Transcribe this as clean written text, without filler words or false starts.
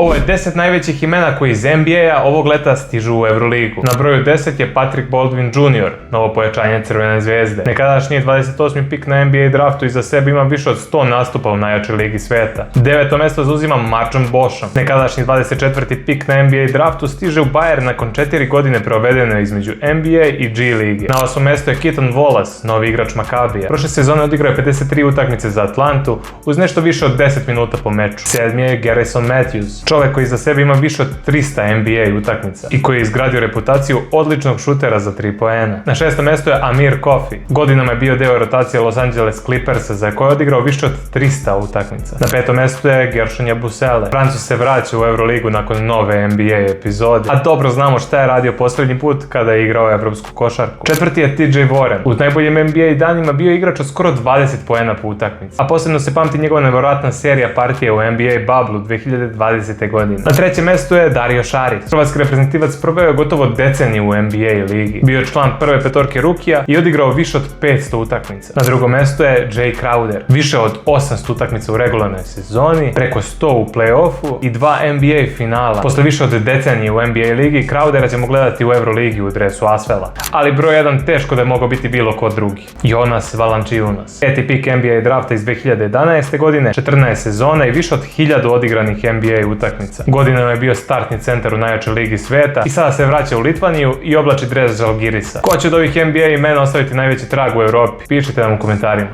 Ovo je 10 najvećih imena koji iz NBA-a ovog leta stižu u Euroligu. Na broju 10 je Patrick Baldwin Jr., novo pojačanje Crvene zvezde. Nekadašnji 28. pik na NBA draftu iza sebe ima više od 100 nastupa u najjačoj ligi sveta. 9. mesto zauzima Marjon Beauchamp. Nekadašnji 24. pik na NBA draftu stiže u Bayern nakon 4 godine provedene između NBA i G lige. Na 8. mesto je Keaton Wallace, novi igrač Makabija. Prošle sezone odigrao je 53 utakmice za Atlantu uz nešto više od 10 minuta po meču. 7. je Garrison Matthews, čovjek koji iza sebe ima više od 300 NBA utakmica i koji je izgradio reputaciju odličnog šutera za 3 poena. Na 6. mestu je Amir Coffey. Godinama je bio deo rotacije Los Angeles Clippersa za koje je odigrao više od 300 utakmica. Na 5. mestu je Gershon Yabusele. Francuz se vraća u Euroligu nakon nove NBA epizode, a dobro znamo šta je radio posljednji put kada je igrao evropsku košarku. 4. je TJ Warren. U najboljim NBA danima bio igrač od skoro 20 poena po utakmici, a posebno se pamti njegova nevjerojatna serija partije u NBA Bubble 2020. godine. Na 3. mestu je Dario Saric. Hrvatski reprezentativac proveo je gotovo deceniju u NBA ligi. Bio je član prve petorke rukija i odigrao više od 500 utakmica. Na 2. mestu je Jay Crowder. Više od 800 utakmica u regularnoj sezoni, preko 100 u play-offu i 2 NBA finala. Posle više od decenije u NBA ligi, Crowdera ćemo gledati u Euroligi u dresu Asvela. Ali broj 1 teško da je mogao biti bilo ko drugi. Jonas Valanciunas. 5. pik NBA drafta iz 2011. godine, 14 sezona i više od 1000 odigranih NBA utakmica. Godinama je bio startni centar u najjačoj ligi sveta i sada se vraća u Litvaniju i oblači dres Žalgirisa. Ko će od ovih NBA imena ostaviti najveći trag u Europi? Pišite nam u komentarima.